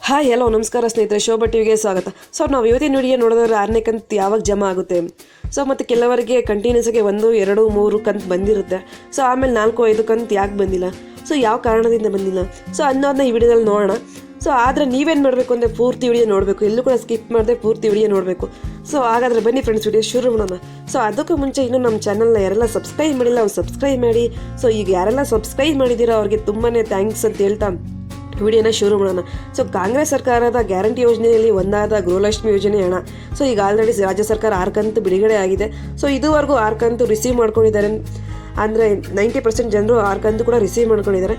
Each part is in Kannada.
ಹಾಯ್ ಹಲೋ ನಮಸ್ಕಾರ ಸ್ನೇಹಿತರೆ, ಶೋಭಾ ಟಿವಿಗೆ ಸ್ವಾಗತ. ಸೊ ನಾವು ಇವತ್ತಿನ ವಿಡಿಯೋ ನೋಡಿದ್ರೆ 6ನೇ ಕಂತು ಯಾವಾಗ ಜಮಾ ಆಗುತ್ತೆ. ಸೊ ಮತ್ತು ಕೆಲವರಿಗೆ ಕಂಟಿನ್ಯೂಸ್ ಆಗಿ 1, 2, 3 ಕಂತು ಬಂದಿರುತ್ತೆ. ಸೊ ಆಮೇಲೆ 4, 5 ಕಂತು ಯಾಕೆ ಬಂದಿಲ್ಲ, ಸೊ ಯಾವ ಕಾರಣದಿಂದ ಬಂದಿಲ್ಲ, ಸೊ ಅನ್ನೋದನ್ನ ಈ ವಿಡಿಯೋದಲ್ಲಿ ನೋಡೋಣ. ಸೊ ಆದರೆ ನೀವೇನು ಮಾಡಬೇಕು ಅಂದರೆ ಪೂರ್ತಿ ವಿಡಿಯೋ ನೋಡಬೇಕು, ಎಲ್ಲೂ ಕೂಡ ಸ್ಕಿಪ್ ಮಾಡದೆ ಪೂರ್ತಿ ವಿಡಿಯೋ ನೋಡಬೇಕು. ಸೊ ಹಾಗಾದರೆ ಬನ್ನಿ ಫ್ರೆಂಡ್ಸ್, ವಿಡಿಯೋ ಶುರು ಮಾಡೋಣ. ಸೊ ಅದಕ್ಕೂ ಮುಂಚೆ ಇನ್ನೂ ನಮ್ಮ ಚಾನಲ್ನ ಯಾರೆಲ್ಲ ಸಬ್ಸ್ಕ್ರೈಬ್ ಮಾಡಿಲ್ಲ ಅವ್ರು ಸಬ್ಸ್ಕ್ರೈಬ್ ಮಾಡಿ. ಸೊ ಈಗ ಯಾರೆಲ್ಲ ಸಬ್ಸ್ಕ್ರೈಬ್ ಮಾಡಿದ್ದೀರೋ ಅವ್ರಿಗೆ ತುಂಬಾ ಥ್ಯಾಂಕ್ಸ್ ಅಂತ ಹೇಳ್ತಾ ವಿಡಿಯೋನ ಶುರು ಮಾಡೋಣ. ಸೊ ಕಾಂಗ್ರೆಸ್ ಸರ್ಕಾರದ ಗ್ಯಾರಂಟಿ ಯೋಜನೆಯಲ್ಲಿ ಒಂದಾದ ಗೃಹಲಕ್ಷ್ಮಿ ಯೋಜನೆ ಹಣ, ಸೊ ಈಗ ಆಲ್ರೆಡಿ ರಾಜ್ಯ ಸರ್ಕಾರ 6 ಕಂತು ಬಿಡುಗಡೆ ಆಗಿದೆ. ಸೊ ಇದುವರೆಗೂ 6 ಕಂತು ರಿಸೀವ್ ಮಾಡ್ಕೊಂಡಿದ್ದಾರೆ, ಅಂದರೆ 90% ಜನರು 6 ಕಂತು ಕೂಡ ರಿಸೀವ್ ಮಾಡ್ಕೊಂಡಿದ್ದಾರೆ.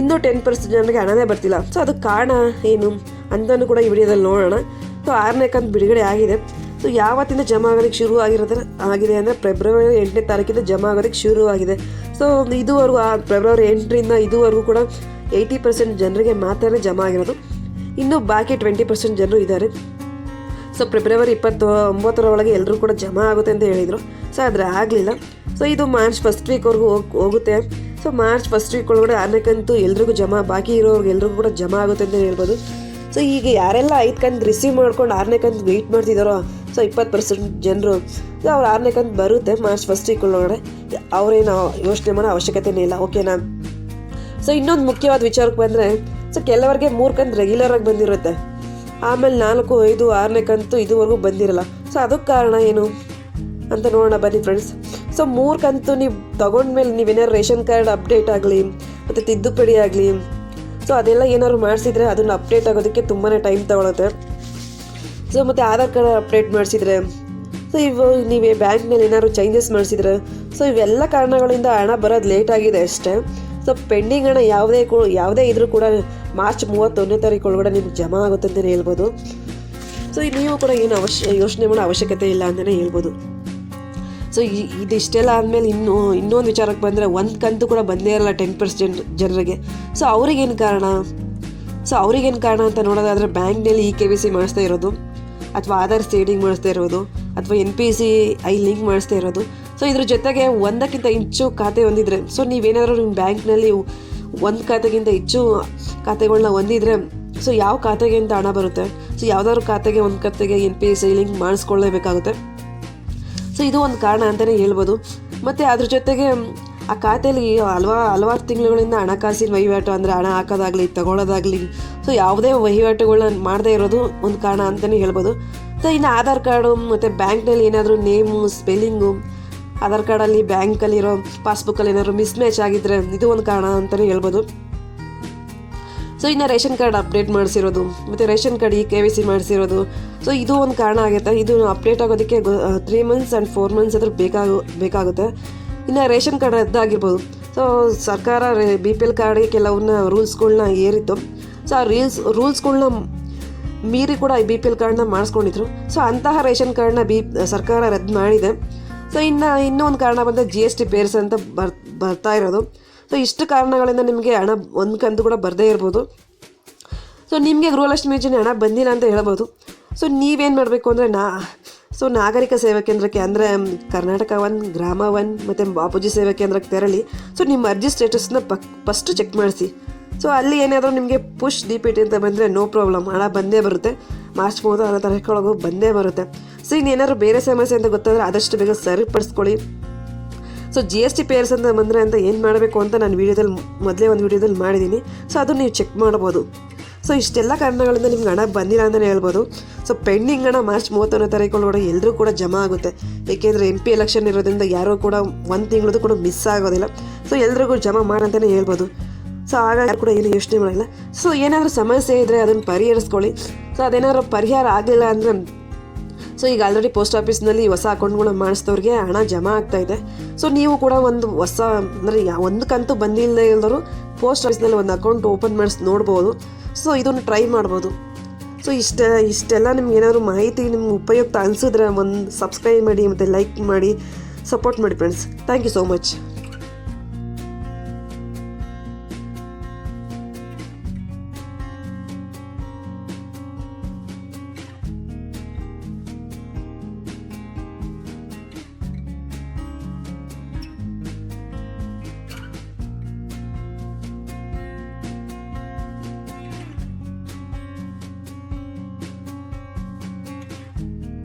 ಇನ್ನೂ 10% ಜನರಿಗೆ ಹಣನೇ ಬರ್ತಿಲ್ಲ. ಸೊ ಅದಕ್ಕೆ ಕಾರಣ ಏನು ಅಂತಲೂ ಕೂಡ ಈ ವಿಡಿಯೋದಲ್ಲಿ ನೋಡೋಣ. ಸೊ 6ನೇ ಕಂತು ಬಿಡುಗಡೆ ಆಗಿದೆ. ಸೊ ಯಾವತ್ತಿಂದ ಜಮಾ ಆಗೋದಕ್ಕೆ ಶುರು ಆಗಿದೆ ಅಂದರೆ ಫೆಬ್ರವರಿ 8ನೇ ತಾರೀಕಿಂದ ಜಮಾ ಆಗೋದಕ್ಕೆ ಶುರು ಆಗಿದೆ. ಸೊ ಇದುವರೆಗೂ ಫೆಬ್ರವರಿ 8ರಿಂದ ಇದುವರೆಗೂ ಕೂಡ 80% ಜನರಿಗೆ ಮಾತ್ರ ಜಮಾ ಆಗಿರೋದು. ಇನ್ನೂ ಬಾಕಿ 20% ಜನರು ಇದ್ದಾರೆ. ಸೊ ಫೆಬ್ರವರಿ 29ರ ಒಳಗೆ ಎಲ್ಲರೂ ಕೂಡ ಜಮಾ ಆಗುತ್ತೆ ಅಂತ ಹೇಳಿದರು. ಸೊ ಆದರೆ ಆಗಲಿಲ್ಲ. ಸೊ ಇದು ಮಾರ್ಚ್ ಫಸ್ಟ್ ವೀಕ್ವರೆಗೂ ಹೋಗುತ್ತೆ. ಸೊ ಮಾರ್ಚ್ ಫಸ್ಟ್ ವೀಕ್ ಒಳಗಡೆ 6ನೇ ಕಂತು ಎಲ್ರಿಗೂ ಜಮಾ, ಬಾಕಿ ಇರೋರ್ಗೆ ಎಲ್ರಿಗೂ ಕೂಡ ಜಮಾ ಆಗುತ್ತೆ ಅಂತ ಹೇಳ್ಬೋದು. ಸೊ ಈಗ ಯಾರೆಲ್ಲ 5 ಕಂತು ರಿಸೀವ್ ಮಾಡ್ಕೊಂಡು 6ನೇ ಕಂತು ವೆಯ್ಟ್ ಮಾಡ್ತಿದ್ದಾರೋ, ಸೊ 20% ಜನರು, ಸೊ ಅವ್ರು 6ನೇ ಕಂತು ಬರುತ್ತೆ ಮಾರ್ಚ್ ಫಸ್ಟ್ ವೀಕ್ ಒಳಗಡೆ. ಅವರೇನು ಯೋಚನೆ ಮಾಡೋ ಅವಶ್ಯಕತೆನೇ ಇಲ್ಲ, ಓಕೆನಾ. ಸೊ ಇನ್ನೊಂದು ಮುಖ್ಯವಾದ ವಿಚಾರಕ್ಕೆ ಬಂದರೆ, ಸೊ ಕೆಲವರಿಗೆ 3 ಕಂತು ರೆಗ್ಯುಲರಾಗಿ ಬಂದಿರುತ್ತೆ, ಆಮೇಲೆ 4, 5, 6ನೇ ಕಂತು ಇದುವರೆಗೂ ಬಂದಿರಲ್ಲ. ಸೊ ಅದಕ್ಕೆ ಕಾರಣ ಏನು ಅಂತ ನೋಡೋಣ ಬನ್ನಿ ಫ್ರೆಂಡ್ಸ್. ಸೊ 3 ಕಂತು ನೀವು ತೊಗೊಂಡ್ಮೇಲೆ ನೀವೇನಾದ್ರು ರೇಷನ್ ಕಾರ್ಡ್ ಅಪ್ಡೇಟ್ ಆಗಲಿ ಮತ್ತು ತಿದ್ದುಪಡಿ ಆಗಲಿ, ಸೊ ಅದೆಲ್ಲ ಏನಾದ್ರು ಮಾಡಿಸಿದ್ರೆ ಅದನ್ನು ಅಪ್ಡೇಟ್ ಆಗೋದಕ್ಕೆ ತುಂಬಾ ಟೈಮ್ ತೊಗೊಳುತ್ತೆ. ಸೊ ಮತ್ತು ಆಧಾರ್ ಕಾರ್ಡ್ ಅಪ್ಡೇಟ್ ಮಾಡಿಸಿದ್ರೆ, ಸೊ ನೀವೇ ಬ್ಯಾಂಕ್ನಲ್ಲಿ ಏನಾದ್ರು ಚೇಂಜಸ್ ಮಾಡಿಸಿದ್ರೆ, ಸೊ ಇವೆಲ್ಲ ಕಾರಣಗಳಿಂದ ಹಣ ಬರೋದು ಲೇಟ್ ಆಗಿದೆ ಅಷ್ಟೇ. ಸೊ ಪೆಂಡಿಂಗ್ ಹಣ ಯಾವುದೇ ಇದ್ರೂ ಕೂಡ ಮಾರ್ಚ್ 31ನೇ ತಾರೀಕು ಒಳಗಡೆ ನಿಮ್ಗೆ ಜಮಾ ಆಗುತ್ತೆ ಅಂತಲೇ ಹೇಳ್ಬೋದು. ಸೊ ನೀವು ಕೂಡ ಏನು ಯೋಚನೆ ಮಾಡೋ ಅವಶ್ಯಕತೆ ಇಲ್ಲ ಅಂತಲೇ ಹೇಳ್ಬೋದು. ಸೊ ಇದಿಷ್ಟೆಲ್ಲ ಆದಮೇಲೆ ಇನ್ನೊಂದು ವಿಚಾರಕ್ಕೆ ಬಂದರೆ 1 ಕಂತು ಕೂಡ ಬಂದೇ ಇರಲ್ಲ 10% ಜನರಿಗೆ. ಸೊ ಅವ್ರಿಗೇನು ಕಾರಣ ಅಂತ ನೋಡೋದಾದರೆ ಬ್ಯಾಂಕ್ನಲ್ಲಿ KYC ಮಾಡಿಸ್ತಾ ಇರೋದು, ಅಥವಾ ಆಧಾರ್ ಸೀಡಿಂಗ್ ಮಾಡಿಸ್ತಾ ಇರೋದು, ಅಥವಾ NPCI ಲಿಂಕ್ ಮಾಡಿಸ್ತಾ ಇರೋದು. ಸೊ ಇದ್ರ ಜೊತೆಗೆ 1ಕ್ಕಿಂತ ಹೆಚ್ಚು ಖಾತೆ ಹೊಂದಿದ್ರೆ, ಸೊ ನೀವೇನಾದರೂ ನಿಮ್ಮ ಬ್ಯಾಂಕ್ನಲ್ಲಿ 1 ಖಾತೆಗಿಂತ ಹೆಚ್ಚು ಖಾತೆಗಳನ್ನ ಹೊಂದಿದ್ರೆ, ಸೊ ಯಾವ ಖಾತೆಗೆ ಅಂತ ಹಣ ಬರುತ್ತೆ. ಸೊ ಯಾವುದಾದ್ರು ಖಾತೆಗೆ 1 ಖಾತೆಗೆ NPCI ಲಿಂಕ್ ಮಾಡಿಸ್ಕೊಳ್ಳೇಬೇಕಾಗುತ್ತೆ. ಸೊ ಇದು ಒಂದು ಕಾರಣ ಅಂತಲೇ ಹೇಳ್ಬೋದು. ಮತ್ತು ಅದ್ರ ಜೊತೆಗೆ ಆ ಖಾತೆಯಲ್ಲಿ ಹಲವಾರು ತಿಂಗಳುಗಳಿಂದ ಹಣಕಾಸಿನ ವಹಿವಾಟು, ಅಂದರೆ ಹಣ ಹಾಕೋದಾಗಲಿ ತಗೊಳ್ಳೋದಾಗಲಿ, ಸೊ ಯಾವುದೇ ವಹಿವಾಟುಗಳನ್ನ ಮಾಡದೇ ಇರೋದು ಒಂದು ಕಾರಣ ಅಂತಲೇ ಹೇಳ್ಬೋದು. ಸೊ ಇನ್ನು ಆಧಾರ್ ಕಾರ್ಡು ಮತ್ತು ಬ್ಯಾಂಕ್ನಲ್ಲಿ ಏನಾದರೂ ನೇಮು, ಸ್ಪೆಲ್ಲಿಂಗು, ಆಧಾರ್ ಕಾರ್ಡಲ್ಲಿ ಬ್ಯಾಂಕಲ್ಲಿರೋ ಪಾಸ್ಬುಕ್ಕಲ್ಲಿ ಏನಾದರೂ ಮಿಸ್ಮ್ಯಾಚ್ ಆಗಿದ್ದರೆ ಇದು ಒಂದು ಕಾರಣ ಅಂತಲೇ ಹೇಳ್ಬೋದು. ಸೊ ಇನ್ನು ರೇಷನ್ ಕಾರ್ಡ್ ಅಪ್ಡೇಟ್ ಮಾಡಿಸಿರೋದು ಮತ್ತು ರೇಷನ್ ಕಾರ್ಡ್ KYC ಮಾಡಿಸಿರೋದು, ಸೊ ಇದು ಒಂದು ಕಾರಣ ಆಗುತ್ತೆ. ಇದು ಅಪ್ಡೇಟ್ ಆಗೋದಕ್ಕೆ 3 ಮಂತ್ಸ್ ಆ್ಯಂಡ್ 4 ಮಂತ್ಸ್ ಆದರೂ ಬೇಕಾಗುತ್ತೆ. ಇನ್ನು ರೇಷನ್ ಕಾರ್ಡ್ ರದ್ದಾಗಿರ್ಬೋದು. ಸೊ ಸರ್ಕಾರ BPL ಕಾರ್ಡ್ಗೆ ಕೆಲವನ್ನ ರೂಲ್ಸ್ಗಳನ್ನ ಏರಿತ್ತು. ಸೊ ಆ ರೂಲ್ಸ್ಗಳನ್ನ ಮೀರಿ ಕೂಡ BPL ಕಾರ್ಡ್ನ ಮಾಡಿಸ್ಕೊಂಡಿದ್ರು. ಸೊ ಅಂತಹ ರೇಷನ್ ಕಾರ್ಡ್ನ ಸರ್ಕಾರ ರದ್ದು ಮಾಡಿದೆ. ಸೊ ಇನ್ನೊಂದು ಕಾರಣ ಬಂದರೆ GST ಬೇರ್ಸ್ ಅಂತ ಬರ್ತಾ ಇರೋದು. ಸೊ ಇಷ್ಟು ಕಾರಣಗಳಿಂದ ನಿಮಗೆ ಹಣ 1 ಕಂತು ಕೂಡ ಬರದೇ ಇರ್ಬೋದು. ಸೊ ನಿಮಗೆ ಗೃಹಲಕ್ಷ್ಮಿ ಯೋಜನೆ ಹಣ ಬಂದಿಲ್ಲ ಅಂತ ಹೇಳ್ಬೋದು. ಸೊ ನೀವೇನು ಮಾಡಬೇಕು ಅಂದರೆ ನಾಗರಿಕ ಸೇವಾ ಕೇಂದ್ರಕ್ಕೆ, ಅಂದರೆ ಕರ್ನಾಟಕ 1, ಗ್ರಾಮ 1 ಮತ್ತು ಬಾಪೂಜಿ ಸೇವಾ ಕೇಂದ್ರಕ್ಕೆ ತೆರಳಿ, ಸೊ ನಿಮ್ಮ ಅರ್ಜಿ ಸ್ಟೇಟಸ್ನ ಫಸ್ಟು ಚೆಕ್ ಮಾಡಿಸಿ. ಸೊ ಅಲ್ಲಿ ಏನಾದರೂ ನಿಮಗೆ ಪುಷ್ DPT ಅಂತ ಬಂದರೆ ನೋ ಪ್ರಾಬ್ಲಮ್, ಹಣ ಬಂದೇ ಬರುತ್ತೆ. ಮಾರ್ಚ್ 30ರ ತಾರೀಕೊಳಗೂ ಬಂದೇ ಬರುತ್ತೆ. ಸೊ ಇನ್ನೇನಾದ್ರು ಬೇರೆ ಸಮಸ್ಯೆ ಅಂತ ಗೊತ್ತಾದರೆ ಆದಷ್ಟು ಬೇಗ ಸರಿಪಡಿಸ್ಕೊಳ್ಳಿ. ಸೊ GST ಪೇಯರ್ಸ್ ಅಂತ ಬಂದರೆ ಅಂತ ಏನು ಮಾಡಬೇಕು ಅಂತ ನಾನು ಮೊದಲೇ ಒಂದು ವಿಡಿಯೋದಲ್ಲಿ ಮಾಡಿದ್ದೀನಿ. ಸೊ ಅದು ನೀವು ಚೆಕ್ ಮಾಡ್ಬೋದು. ಸೊ ಇಷ್ಟೆಲ್ಲ ಕಾರಣಗಳಿಂದ ನಿಮ್ಗೆ ಹಣ ಬಂದಿಲ್ಲ ಅಂತಲೇ ಹೇಳ್ಬೋದು. ಸೊ ಪೆಂಡಿಂಗ್ ಹಣ ಮಾರ್ಚ್ 31ನೇ ತಾರೀಕೊಳಗಡೆ ಎಲ್ಲರೂ ಕೂಡ ಜಮಾ ಆಗುತ್ತೆ. ಏಕೆಂದರೆ MP ಎಲೆಕ್ಷನ್ ಇರೋದ್ರಿಂದ ಯಾರೂ ಕೂಡ 1 ತಿಂಗಳದ್ದು ಕೂಡ ಮಿಸ್ ಆಗೋದಿಲ್ಲ. ಸೊ ಎಲ್ರಿಗೂ ಜಮಾ ಮಾಡಂತಲೇ ಹೇಳ್ಬೋದು. ಸೊ ಆಗ ಯಾರು ಕೂಡ ಏನು ಯೋಚನೆ ಮಾಡಿಲ್ಲ. ಸೊ ಏನಾದರೂ ಸಮಸ್ಯೆ ಇದ್ದರೆ ಅದನ್ನು ಪರಿಹರಿಸ್ಕೊಳ್ಳಿ. ಸೊ ಅದೇನಾದರೂ ಪರಿಹಾರ ಆಗಲಿಲ್ಲ ಅಂದರೆ, ಸೊ ಈಗ ಆಲ್ರೆಡಿ ಪೋಸ್ಟ್ ಆಫೀಸ್ನಲ್ಲಿ ಹೊಸ ಅಕೌಂಟ್ಗಳನ್ನ ಮಾಡಿಸಿದವ್ರಿಗೆ ಹಣ ಜಮಾ ಆಗ್ತಾಯಿದೆ. ಸೊ ನೀವು ಕೂಡ ಒಂದು ಹೊಸ, ಅಂದರೆ 1 ಕಂತು ಬಂದಿಲ್ಲದೆ ಇಲ್ಲದರೂ ಪೋಸ್ಟ್ ಆಫೀಸ್ನಲ್ಲಿ ಒಂದು ಅಕೌಂಟ್ ಓಪನ್ ಮಾಡಿಸಿ ನೋಡ್ಬೋದು. ಸೊ ಇದನ್ನು ಟ್ರೈ ಮಾಡ್ಬೋದು. ಸೊ ಇಷ್ಟೆಲ್ಲ ನಿಮ್ಗೆ ಏನಾದರೂ ಮಾಹಿತಿ ನಿಮ್ಗೆ ಉಪಯುಕ್ತ ಅನಿಸಿದ್ರೆ ಒಂದು ಸಬ್ಸ್ಕ್ರೈಬ್ ಮಾಡಿ ಮತ್ತು ಲೈಕ್ ಮಾಡಿ ಸಪೋರ್ಟ್ ಮಾಡಿ friends. Thank you so much.